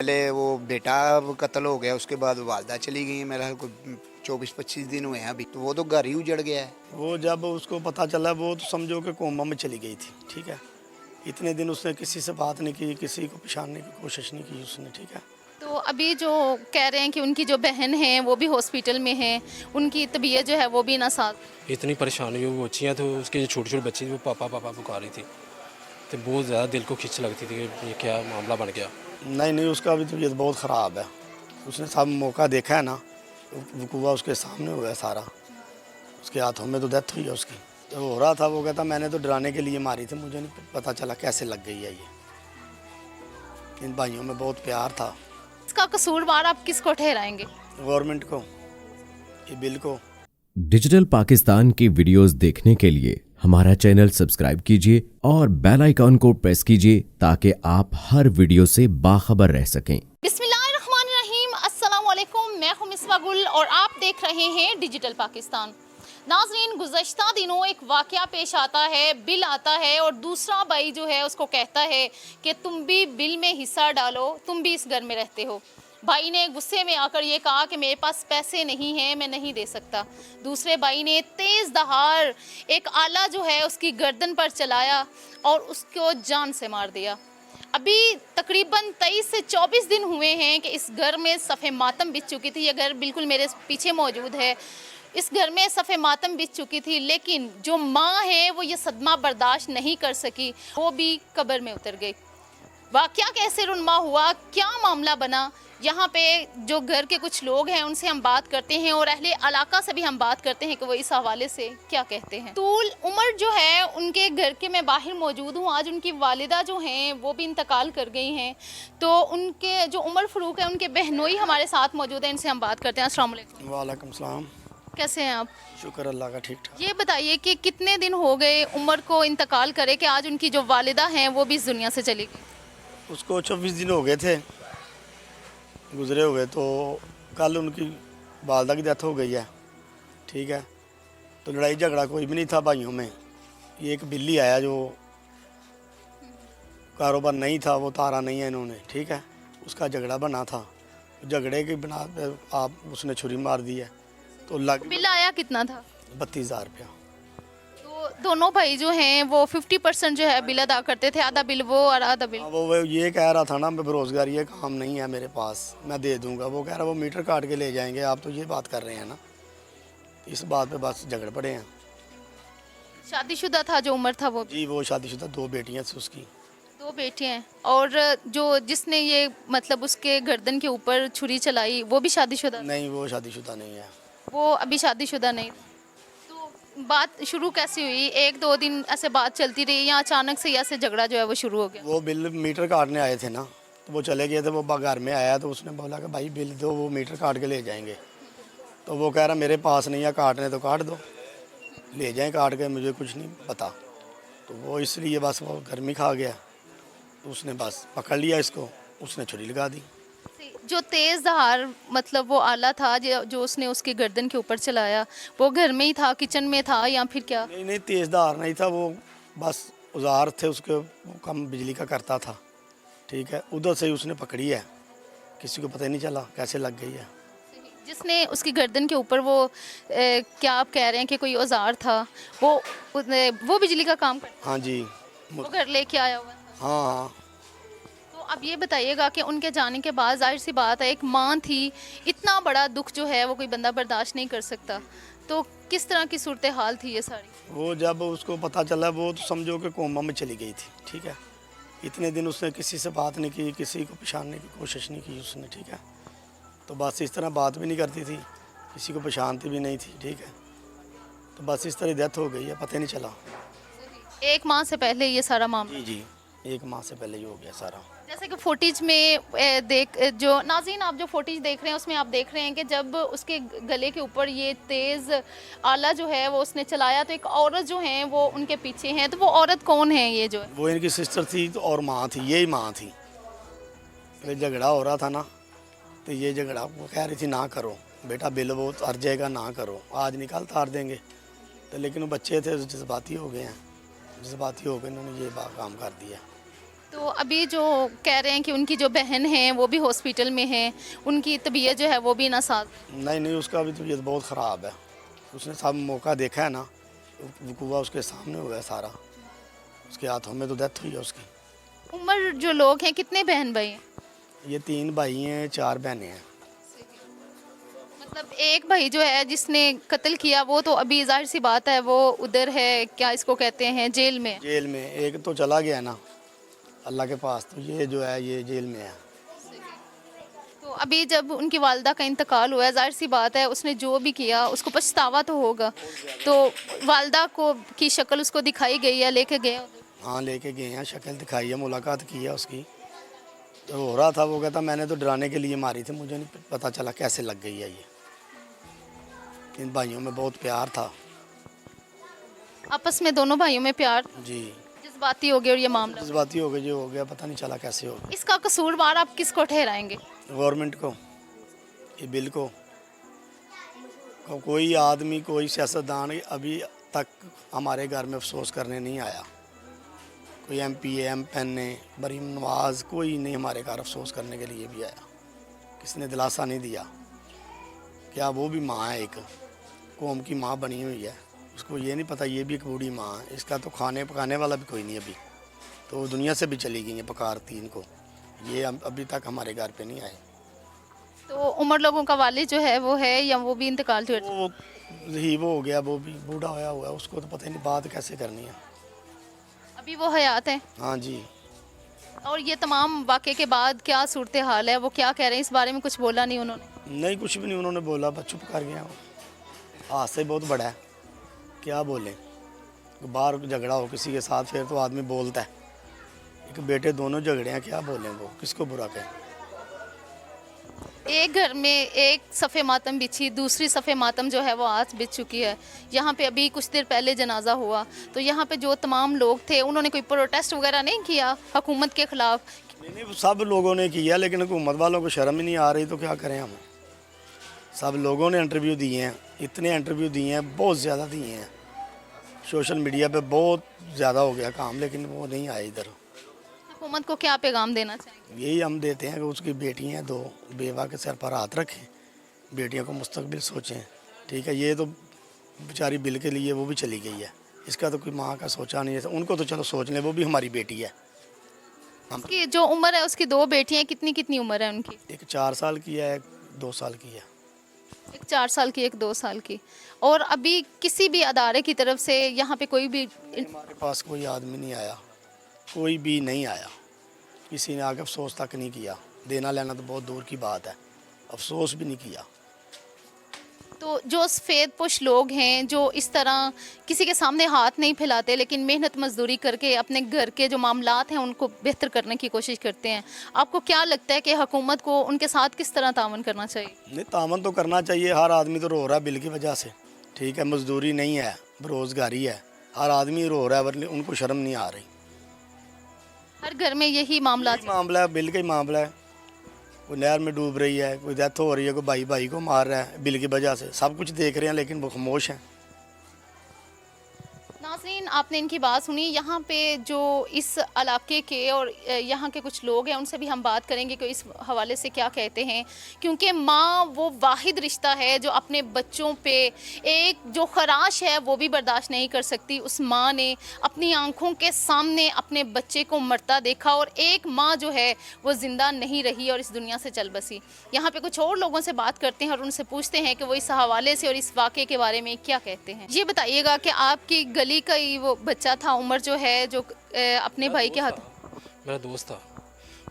पहले वो बेटा कत्ल हो गया, उसके बाद वालदा चली गई है। मेरा ख्याल कोई 24-25 दिन हुए हैं अभी, तो वो तो घर ही उजड़ गया है। वो जब उसको पता चला वो तो समझो कि कोमा में चली गई थी, ठीक है। इतने दिन उसने किसी से बात नहीं की, किसी को पहचानने की कोशिश नहीं की उसने, ठीक है। तो अभी जो कह रहे हैं कि उनकी जो बहन है वो भी हॉस्पिटल में है, उनकी तबीयत जो है वो भी नासाज। इतनी परेशानी हुई, वो बच्चियाँ तो उसके जो छोटी छोटी बच्ची थी वो पापा पापा पुकार रही थी, तो बहुत ज़्यादा दिल को खिंच लगती थी कि ये क्या मामला बन गया। नहीं, उसका भी तबीयत बहुत ख़राब है। उसने सब मौका देखा है ना, वकूआ उसके सामने हुआ है सारा। उसके हाथों में तो डेथ हुई है उसकी। जब हो रहा था वो कहता मैंने तो डराने के लिए मारी थी, मुझे नहीं पता चला कैसे लग गई है ये। इन भाइयों में बहुत प्यार था। इसका कसूरवार आप किसको ठहराएंगे? गवर्नमेंट को, ये बिल को। डिजिटल पाकिस्तान की वीडियोस देखने के लिए हमारा चैनल सब्सक्राइब कीजिए और बेल आइकॉन को प्रेस कीजिए ताकि आप हर वीडियो से बाखबर रह सकें। बिस्मिल्लाहिर्रहमानिर्रहीम, अस्सलाम वालेकुम। मैं हूं मिसबा गुल और आप देख रहे हैं डिजिटल पाकिस्तान। नाजरीन, गुज़श्ता दिनों एक वाक़या पेश आता है, बिल आता है और दूसरा भाई जो है उसको कहता है कि तुम भी बिल में हिस्सा डालो, तुम भी इस घर में रहते हो। भाई ने गुस्से में आकर ये कहा कि मेरे पास पैसे नहीं हैं, मैं नहीं दे सकता। दूसरे भाई ने तेज़ दहाड़ एक आला जो है उसकी गर्दन पर चलाया और उसको जान से मार दिया। अभी तकरीबन 23 से 24 दिन हुए हैं कि इस घर में सफ़े मातम बिछ चुकी थी। ये घर बिल्कुल मेरे पीछे मौजूद है। इस घर में सफ़े मातम बिछ चुकी थी, लेकिन जो माँ है वो ये सदमा बर्दाश्त नहीं कर सकी, वो भी कब्र में उतर गई। वाक़या कैसे रुनमा हुआ, क्या मामला बना, यहाँ पे जो घर के कुछ लोग हैं उनसे हम बात करते हैं और अहले इलाका से भी हम बात करते हैं कि वो इस हवाले से क्या कहते हैं। तूल उमर जो है उनके घर के मैं बाहर मौजूद हूँ। आज उनकी वालिदा जो हैं वो भी इंतकाल कर गई हैं, तो उनके जो उमर फ़रूक है उनके बहनोई हमारे साथ मौजूद हैं, इनसे हम बात करते हैं। अस्सलाम वालेकुम। वालेकुम सलाम। कैसे हैं आप? शुक्र अल्लाह का, ठीक ठाक। ये बताइए कि कितने दिन हो गए उमर को इंतकाल करे कि आज उनकी जो वालिदा हैं वो भी इस दुनिया से चली गई? उसको 24 दिन हो गए थे गुजरे हुए, तो कल उनकी वालदा की डेथ हो गई है, ठीक है। तो लड़ाई झगड़ा कोई भी नहीं था भाइयों में। ये एक बिल्ली आया जो कारोबार नहीं था, वो तारा नहीं है इन्होंने, ठीक है। उसका झगड़ा बना था, झगड़े के बना आप उसने छुरी मार दी है, तो लग बिल आया कितना था? 32,000 रुपया। तो दोनों भाई जो हैं वो 50% जो है बिल अदा करते थे, आधा बिल वो और आधा बिल। वो ये कह रहा था ना मैं बेरोज़गारी है, काम नहीं है मेरे पास, मैं दे दूंगा। वो कह रहा वो मीटर काट के ले जाएंगे, आप तो ये बात कर रहे हैं ना। इस बात पे बस झगड़ पड़े हैं। शादीशुदा था जो उमर था वो? जी, वो शादीशुदा, 2 बेटियां थी उसकी। 2 बेटे हैं। और जो जिसने ये मतलब उसके गर्दन के ऊपर छुरी चलाई वो भी शादीशुदा? नहीं, वो शादीशुदा नहीं है। वो अभी शादीशुदा नहीं। तो बात शुरू कैसे हुई? 1-2 दिन ऐसे बात चलती रही या अचानक से ऐसे झगड़ा जो है वो शुरू हो गया? वो बिल मीटर काटने आए थे ना, तो वो चले गए थे। वो घर में आया तो उसने बोला कि भाई बिल दो, वो मीटर काट के ले जाएंगे। तो वो कह रहा मेरे पास नहीं है, काटने तो काट दो, ले जाएं काट के, मुझे कुछ नहीं पता। तो वो इसलिए बस वो गर्मी खा गया, तो उसने बस पकड़ लिया इसको, उसने छुरी लगा दी। जो तेज़ धार मतलब वो आला था जो उसने उसकी गर्दन के ऊपर चलाया, वो घर में ही था, किचन में था या फिर क्या? नहीं, तेज़ धार नहीं था, वो बस औजार थे उसके, वो कम बिजली का करता था, ठीक है। उधर से ही उसने पकड़ी है, किसी को पता ही नहीं चला कैसे लग गई है। जिसने उसकी गर्दन के ऊपर वो क्या आप कह रहे हैं कि कोई औजार था, वो बिजली का काम करता? हाँ जी। वो घर लेके आया हुआ था? हाँ। तो अब ये बताइएगा कि उनके जाने के बाद जाहिर सी बात है एक माँ थी, इतना बड़ा दुख जो है वो कोई बंदा बर्दाश्त नहीं कर सकता, तो किस तरह की सूरत हाल थी ये सारी? वो जब उसको पता चला वो तो समझो कि कोमा में चली गई थी, ठीक है। इतने दिन उसने किसी से बात नहीं की, किसी को पहचानने की कोशिश नहीं की उसने, ठीक है। तो बस इस तरह बात भी नहीं करती थी, किसी को पहचानती भी नहीं थी, ठीक है। तो बस इस तरह डेथ हो गई है, पता ही नहीं चला। 1 माह से पहले ये सारा मामला? जी, 1 माह से पहले ही हो गया सारा। जैसे कि फुटेज में जो नाज़रीन आप जो फुटेज देख रहे हैं उसमें आप देख रहे हैं कि जब उसके गले के ऊपर ये तेज़ आला जो है वो उसने चलाया, तो एक औरत जो है वो उनके पीछे हैं। तो वो औरत कौन है ये जो है? वो इनकी सिस्टर थी तो और माँ थी, यही माँ थी। ये झगड़ा हो रहा था ना, तो ये झगड़ा वो कह रही थी ना करो बेटा, बिल वो उतर जाएगा, ना करो, आज निकाल तार देंगे। तो लेकिन वो बच्चे थे जज्बाती हो गए हैं, जज्बाती हो गए, इन्होंने ये काम कर दिया। तो अभी जो कह रहे हैं कि उनकी जो बहन है वो भी हॉस्पिटल में है, उनकी तबीयत जो है वो भी नासाज। नहीं नहीं, उसका भी तबीयत बहुत ख़राब है। उसने सब मौका देखा है ना, वकूआ उसके सामने हुआ है सारा, उसके हाथों में तो डेथ हुई है उसकी। उम्र जो लोग हैं कितने बहन भाई हैं? ये 3 भाई हैं, 4 बहनें हैं। मतलब एक भाई जो है जिसने कत्ल किया वो तो अभी जाहिर सी बात है वो उधर है, क्या इसको कहते हैं, जेल में। जेल में एक तो चला गया ना अल्लाह के पास, तो ये जो है ये जेल में है। तो अभी जब उनकी वालदा का इंतकाल हुआ है, जाहिर सी बात है उसने जो भी किया उसको पछतावा तो होगा। तो वालदा को की शक्ल उसको दिखाई गई है, लेके गए उधर? हाँ लेके गए हैं, शक्ल दिखाई है, मुलाकात की है उसकी। तो हो रहा था, वो कहता मैंने तो डराने के लिए मारी थी, मुझे नहीं पता चला कैसे लग गई है ये। इन भाइयों में बहुत प्यार था आपस में दोनों भाइयों में प्यार, जी। जज्बाती हो गया और ये मामला। जज्बाती हो गए, जो हो गया पता नहीं चला कैसे हो गया। इसका कसूरवार आप किसको ठहराएंगे? गवर्नमेंट को, ये बिल को। कोई आदमी, कोई सियासतदान अभी तक हमारे घर में अफसोस करने नहीं आया। कोई MP है, MPN है, मरीम नवाज़, कोई नहीं हमारे घर अफसोस करने के लिए भी आया। किसी ने दिलासा नहीं दिया। क्या वो भी माँ है, एक कौम की माँ बनी हुई है, उसको ये नहीं पता ये भी एक बूढ़ी माँ है। इसका तो खाने पकाने वाला भी कोई नहीं अभी, तो वो दुनिया से भी चली गई है पकारती इनको। ये अभी तक हमारे घर पे नहीं आए। तो उमर लोगों का वालिद जो है वो है या वो भी इंतकाल हुआ? वो ही वो हो गया, वो भी बूढ़ा होया हुआ है, उसको तो पता ही नहीं बात कैसे करनी है। अभी वो हयात है? हाँ जी। और ये तमाम वाक़े के बाद क्या सूरत हाल है, वो क्या कह रहे हैं, इस बारे में कुछ बोला नहीं उन्होंने? नहीं, कुछ भी नहीं उन्होंने बोला, बस चुप कर गया। हादसा बहुत बड़ा है, क्या बोलें। बाहर झगड़ा हो किसी के साथ फिर तो आदमी बोलता है। एक बेटे दोनों झगड़े हैं, क्या बोलें, वो किसको बुरा कहें। एक घर में एक सफ़े मातम बिछी, दूसरी सफ़े मातम जो है वो आज बिछ चुकी है। यहाँ पे अभी कुछ देर पहले जनाजा हुआ, तो यहाँ पे जो तमाम लोग थे उन्होंने कोई प्रोटेस्ट वगैरह नहीं किया हुकूमत के ख़िलाफ़? नहीं, सब लोगों ने किया, लेकिन हुकूमत वालों को शर्म ही नहीं आ रही, तो क्या करें हम। सब लोगों ने इंटरव्यू दिए हैं, इतने इंटरव्यू दिए हैं, बहुत ज़्यादा दिए हैं। सोशल मीडिया पे बहुत ज़्यादा हो गया काम, लेकिन वो नहीं आए इधर। हुकूमत को क्या पैगाम देना चाहिए? यही हम देते हैं कि उसकी बेटी हैं 2, बेवा के सर पर हाथ रखें, बेटियों को मुस्तकबिल सोचें। ठीक है, ये तो बेचारी बिल के लिए वो भी चली गई है, इसका तो कोई माँ का सोचा नहीं है। उनको तो चलो सोच लें, वो भी हमारी बेटी है। हम उसकी जो उम्र है, उसकी 2 बेटियाँ, कितनी कितनी उम्र है उनकी? एक 4 साल की है, एक 2 साल की है। एक 4 साल की, एक 2 साल की। और अभी किसी भी अदारे की तरफ से यहाँ पे कोई भी हमारे पास कोई आदमी नहीं आया, कोई भी नहीं आया, किसी ने आके अफसोस तक नहीं किया। देना लेना तो बहुत दूर की बात है, अफसोस भी नहीं किया। तो जो सफ़ेद पोश लोग हैं जो इस तरह किसी के सामने हाथ नहीं फैलाते, लेकिन मेहनत मजदूरी करके अपने घर के जो मामलात हैं उनको बेहतर करने की कोशिश करते हैं, आपको क्या लगता है कि हुकूमत को उनके साथ किस तरह तावन करना चाहिए? नहीं, तामन तो करना चाहिए। हर आदमी तो रो रहा है बिल की वजह से। ठीक है, मजदूरी नहीं है, बेरोज़गारी है, हर आदमी रो रहा है, वरना उनको शर्म नहीं आ रही। हर घर में यही मामला यही मामला है, बिल का ही मामला है। कोई नहर में डूब रही है, कोई डेथ हो रही है, कोई भाई भाई को मार रहा है बिल की वजह से। सब कुछ देख रहे हैं, लेकिन वो खामोश हैं। नाज़रीन, आपने इनकी बात सुनी। यहाँ पे जो इस इलाके के और यहाँ के कुछ लोग हैं उनसे भी हम बात करेंगे कि इस हवाले से क्या कहते हैं, क्योंकि माँ वो वाहिद रिश्ता है जो अपने बच्चों पे एक जो खराश है वो भी बर्दाश्त नहीं कर सकती। उस माँ ने अपनी आंखों के सामने अपने बच्चे को मरता देखा और एक माँ जो है वो ज़िंदा नहीं रही और इस दुनिया से चल बसी। यहाँ पे कुछ और लोगों से बात करते हैं और उनसे पूछते हैं कि वो इस हवाले से और इस वाक़े के बारे में क्या कहते हैं। ये बताइएगा कि आपकी गली का ही वो बच्चा था, उमर जो है, जो अपने भाई के हाथ। मेरा दोस्त था,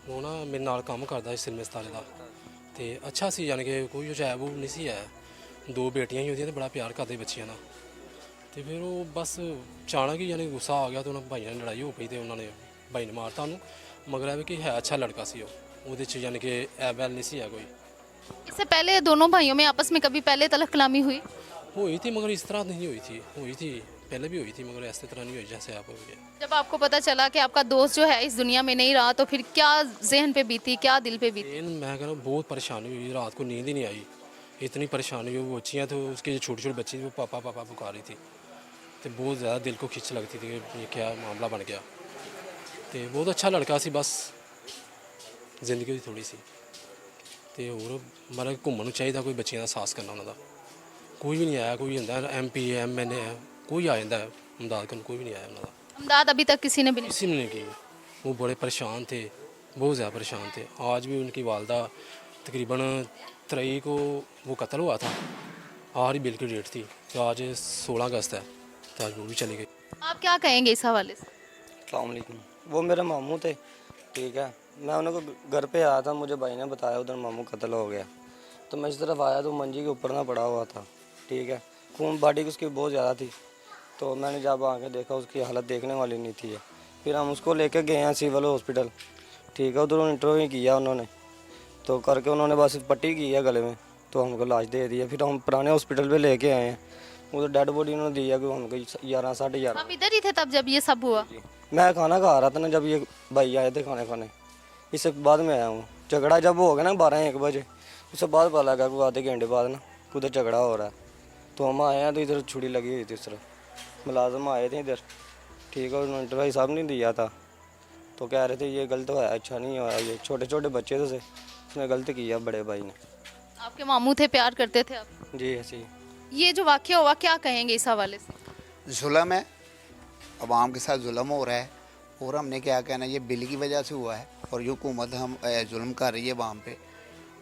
वो ना मेरे नाल काम करता इस सिलमे सतारे का, तो अच्छा सी, यानी कि कोई जो है वो नहीं सी है। 2 बेटियां ही होंदियां, बड़ा प्यार करते बच्चियां ना। तो फिर वो बस अचानक ही यानी गुस्सा आ गया, तो उन्होंने भाई ने लड़ाई हो गई, तो उन्होंने भाई ने मारता उन्होंने। मगर है कि है अच्छा लड़का सी वो यानी कि ऐबैल नहीं सी है कोई। इससे पहले दोनों भाइयों में आपस में कभी पहले तलक कलामी हुई? हुई थी, मगर इस तरह नहीं हुई थी पहले भी हुई थी, मगर ऐसे तरह नहीं हुई जैसे आप हुई है। जब आपको पता चला कि आपका दोस्त जो है इस दुनिया में नहीं रहा, तो फिर क्या जहन पे बीती, क्या दिल पे बीती? मैं कह रहा हूँ बहुत परेशानी हुई, रात को नींद ही नहीं आई, इतनी परेशानी हुई। वो बच्चियाँ तो उसकी जो छोटी छोटी बच्ची थी वो पापा पापा पुकार रही थी, तो बहुत ज़्यादा दिल को खिंच लगती थी कि ये क्या मामला बन गया। ਤੇ ਬਹੁਤ ਅੱਛਾ ਲੜਕਾ ਸੀ, ਬਸ ਜ਼ਿੰਦਗੀ ਦੀ ਥੋੜੀ ਸੀ। ਤੇ ਹੋਰ ਮਤਲਬ ਘੁੰਮਣ ਨੂੰ ਚਾਹੀਦਾ, ਕੋਈ ਬੱਚਿਆਂ ਦਾ ਸਾਹਸ ਕਰਨਾ ਉਹਨਾਂ ਦਾ। ਕੋਈ ਵੀ ਨਹੀਂ ਆਇਆ, ਕੋਈ ਹੁੰਦਾ MP MNA कोई आ जाता है इमदाद करने, कोई भी नहीं आया उन्होंने। इमदाद अभी तक किसी ने भी नहीं। किसी ने नहीं की। वो बड़े परेशान थे, बहुत ज़्यादा परेशान थे। आज भी उनकी वालदा तकरीबन 23 को वो कत्ल हुआ था, आखिरी बिल की डेट थी, तो आज 16 अगस्त है, तो आज वो भी चली गई। आप क्या कहेंगे इस हवाले से? अस्सलाम वालेकुम। वो मेरे मामू थे, ठीक है। मैं उनको घर पे आया था, मुझे भाई ने बताया उधर मामू कत्ल हो गया। तो मैं इस तरफ आया तो मंजी के ऊपर ना पड़ा हुआ था, ठीक है। खून बॉडी की उसकी बहुत ज़्यादा थी, तो मैंने जब आके देखा उसकी हालत देखने वाली नहीं थी। फिर हम उसको लेके गए हैं सिविल हॉस्पिटल, ठीक है। उधर इंटरव्यू किया उन्होंने, तो करके उन्होंने बस पट्टी की है गले में, तो हमको लाश दे दिया। फिर हम पुराने हॉस्पिटल पे लेके आए हैं, उधर डेड बॉडी उन्होंने दिया कि हमको 11 साढ़े 11। आप इधर ही थे तब जब ये सब हुआ? मैं खाना खा रहा था ना, जब ये भाई आए थे खाने खाने, इससे बाद में आया हूँ। झगड़ा जब हो गया ना 12-1 बजे, उससे बाद पता लगा कि आधे घंटे बाद ना उधर झगड़ा हो रहा है। तो हम आए हैं तो इधर छुरी लगी हुई थी, उस तरफ मुलाजम आए थे इधर, ठीक है। उन्होंने भाई साहब नहीं दिया था, तो कह रहे थे ये गलत हुआ, अच्छा नहीं हुआ, ये छोटे छोटे बच्चे थे, उसने गलत किया बड़े भाई ने। आपके मामू थे, प्यार करते थे आप? जी ऐसे ही। ये जो वाक़या हुआ, क्या कहेंगे इस हवाले से? जुल्म है, अवाम के साथ जुल्म हो रहा है, और हमने क्या कहना, ये बिल की वजह से हुआ है, और ये हुकूमत हम जुल्म कर रही है अवाम पे,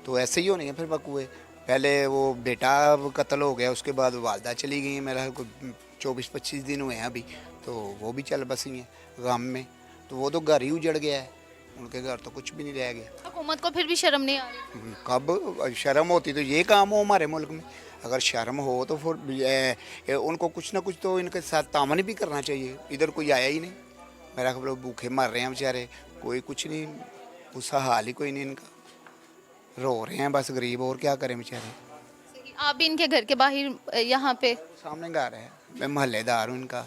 तो ऐसे ही होने हैं फिर बकुए। पहले वो बेटा कत्ल हो गया, उसके बाद वालदा चली गई हैं, मेरा कोई 24-25 दिन हुए हैं अभी, तो वो भी चल बसी हैं गम में। तो वो तो घर ही उजड़ गया है, उनके घर तो कुछ भी नहीं रह गया। हुकूमत को फिर भी शर्म नहीं आ रही? कब शर्म होती तो ये काम हो हमारे मुल्क में। अगर शर्म हो तो फिर उनको कुछ ना कुछ तो इनके साथ तामन भी करना चाहिए। इधर कोई आया ही नहीं, मेरा खबर भूखे मर रहे हैं बेचारे, कोई कुछ नहीं, उसका हाल ही कोई नहीं इनका, रो रहे हैं बस गरीब, और क्या करें बेचारे। आप भी इनके घर के बाहर यहाँ पे? सामने घर है, मैं मोहल्लेदार हूँ इनका।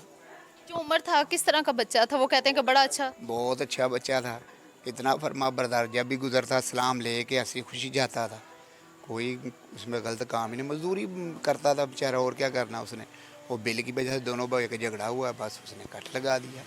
जो उम्र था, किस तरह का बच्चा था? वो कहते हैं कि बड़ा अच्छा। बहुत अच्छा बच्चा था, इतना फरमा बरदार, जब भी गुजरता सलाम ले के हंसी खुशी जाता था, कोई उसमें गलत काम ही नहीं, मजदूरी करता था बेचारा, और क्या करना उसने। वो बिल की वजह से दोनों भाई का झगड़ा हुआ, बस उसने कट लगा दिया।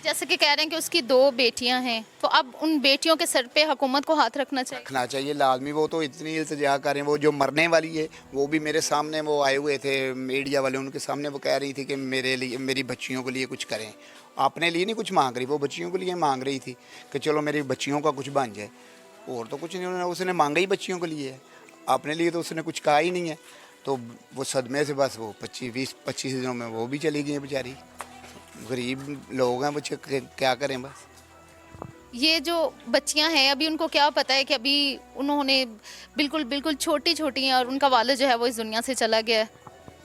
जैसे कि कह रहे हैं कि उसकी 2 बेटियां हैं, तो अब उन बेटियों के सर पे हुकूमत को हाथ रखना चाहिए। रखना चाहिए लाजमी। वो तो इतनी इल्तिजा करें, वो जो मरने वाली है वो भी मेरे सामने वो आए हुए थे मीडिया वाले, उनके सामने वो कह रही थी कि मेरे लिए, मेरी बच्चियों के लिए कुछ करें। अपने लिए नहीं कुछ मांग रही, वो बच्चियों के लिए मांग रही थी कि चलो मेरी बच्चियों का कुछ बन जाए, और तो कुछ नहीं उसने मांगा ही बच्चियों के लिए है, अपने लिए तो उसने कुछ कहा ही नहीं है। तो वो सदमे से बस वो 20-25 दिनों में वो भी चली गई बेचारी। गरीब लोग हैं बच्चे, क्या करें बस। ये जो बच्चियां हैं, अभी उनको क्या पता है कि अभी उन्होंने बिल्कुल छोटी छोटी हैं और उनका वालिद जो है वो इस दुनिया से चला गया है?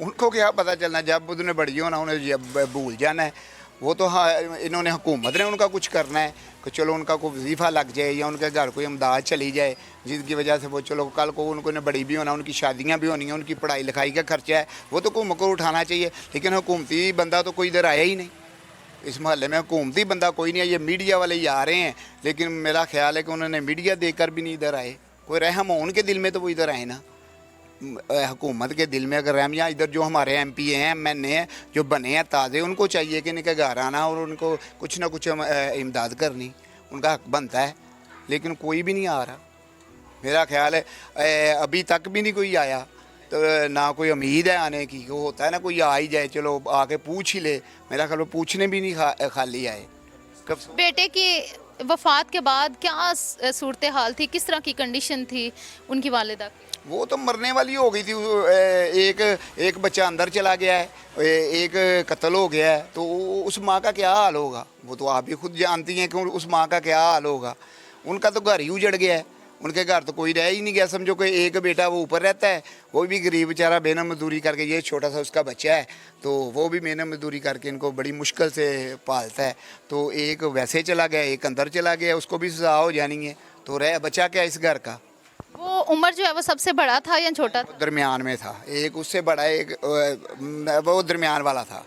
उनको क्या पता चलना, जब उन्होंने बड़ी होना, उन्हें जब भूल जाना है। वो तो हाँ, इन्होंने हुकूमत ने उनका कुछ करना है कि चलो उनका कोई वजीफ़ा लग जाए या उनके घर कोई इमदाद चली जाए, जिसकी वजह से वो चलो कल को उनको ने बड़ी भी होना, उनकी शादियां भी होनी हैं, उनकी पढ़ाई लिखाई का खर्चा है, वो तो हुकूमत को उठाना चाहिए। लेकिन हुकूमती बंदा तो कोई इधर आया ही नहीं, इस मोहल्ले में हुकूमती बंदा कोई नहीं है। ये मीडिया वाले ही आ रहे हैं, लेकिन मेरा ख्याल है कि उन्होंने मीडिया देकर भी नहीं इधर आए। कोई रहम हो उनके दिल में तो वो इधर आए ना, हुकूमत के दिल में अगर रहम, या इधर जो हमारे MP हैं MNA हैं जो बने हैं ताज़े, उनको चाहिए कि इनके घर आना और उनको कुछ ना कुछ इमदाद करनी, उनका हक बनता है। लेकिन कोई भी नहीं आ रहा, मेरा ख्याल है अभी तक भी नहीं कोई आया, तो ना कोई उम्मीद है आने की। वो होता है ना कोई आ ही जाए, चलो आके पूछ ही ले, मेरा ख्याल पूछने भी नहीं खाली आए। कब बेटे की वफात के बाद क्या सूरत हाल थी, किस तरह की कंडीशन थी उनकी वालिदा की? वो तो मरने वाली हो गई थी। एक बच्चा अंदर चला गया है, एक कत्ल हो गया है, तो उस माँ का क्या हाल होगा, वो तो आप भी खुद जानती हैं कि उस माँ का क्या हाल होगा। उनका तो घर ही उजड़ गया है, उनके घर तो कोई रह ही नहीं गया। समझो कि एक बेटा वो ऊपर रहता है, वो भी गरीब बेचारा मेहनत मजदूरी करके, ये छोटा सा उसका बच्चा है, तो वो भी मेहनत मजदूरी करके इनको बड़ी मुश्किल से पालता है। तो एक वैसे चला गया, एक अंदर चला गया, उसको भी सजा हो जानी है, तो रह बचा क्या इस घर का। वो उम्र जो है वो सबसे बड़ा था या छोटा था? दरमियान में था, एक उससे बड़ा, एक वो दरमियान वाला था,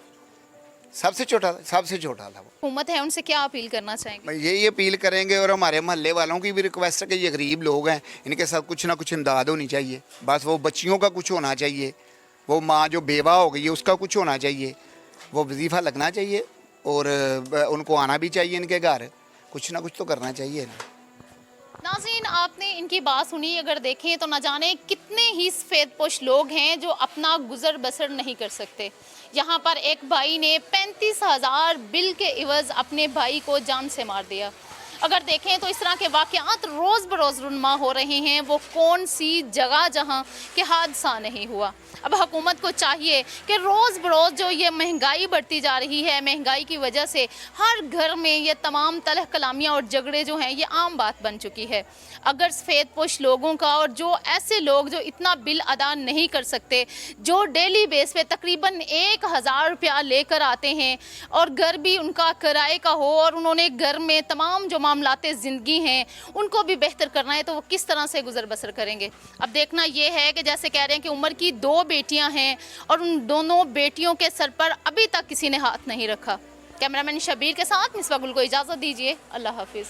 सबसे छोटा था वो। हुकूमत है, उनसे क्या अपील करना चाहेंगे? यही अपील करेंगे, और हमारे मोहल्ले वालों की भी रिक्वेस्ट है कि ये गरीब लोग हैं, इनके साथ कुछ ना कुछ इमदाद होनी चाहिए। बस वो बच्चियों का कुछ होना चाहिए, वो माँ जो बेवा हो गई है उसका कुछ होना चाहिए, वो वजीफ़ा लगना चाहिए, और उनको आना भी चाहिए इनके घर, कुछ ना कुछ तो करना चाहिए ना। नाज़रीन, आपने इनकी बात सुनी। अगर देखें तो न जाने कितने ही सफ़ेदपोश लोग हैं जो अपना गुजर बसर नहीं कर सकते। यहाँ पर एक भाई ने 35,000 बिल के इवज़ अपने भाई को जान से मार दिया। अगर देखें तो इस तरह के वाक़यात रोज़ बरोज़ रुनमा हो रहे हैं। वो कौन सी जगह जहाँ के हादसा नहीं हुआ। अब हुकूमत को चाहिए कि रोज़ बरोज़ जो ये महंगाई बढ़ती जा रही है, महंगाई की वजह से हर घर में ये तमाम तलह कलामियाँ और झगड़े जो हैं ये आम बात बन चुकी है। अगर सफ़ेदपोश लोगों का और जो ऐसे लोग जो इतना बिल अदा नहीं कर सकते, जो डेली बेस पे तकरीबन 1,000 रुपया लेकर आते हैं और घर भी उनका किराए का हो और उन्होंने घर में तमाम जो मामलाते ज़िंदगी हैं उनको भी बेहतर करना है, तो वो किस तरह से गुजर बसर करेंगे। अब देखना ये है कि जैसे कह रहे हैं कि उमर की 2 बेटियां हैं और उन दोनों बेटियों के सर पर अभी तक किसी ने हाथ नहीं रखा। कैमरामैन शबीर के साथ मिसबा गुल को इजाज़त दीजिए। अल्लाह हाफिज़।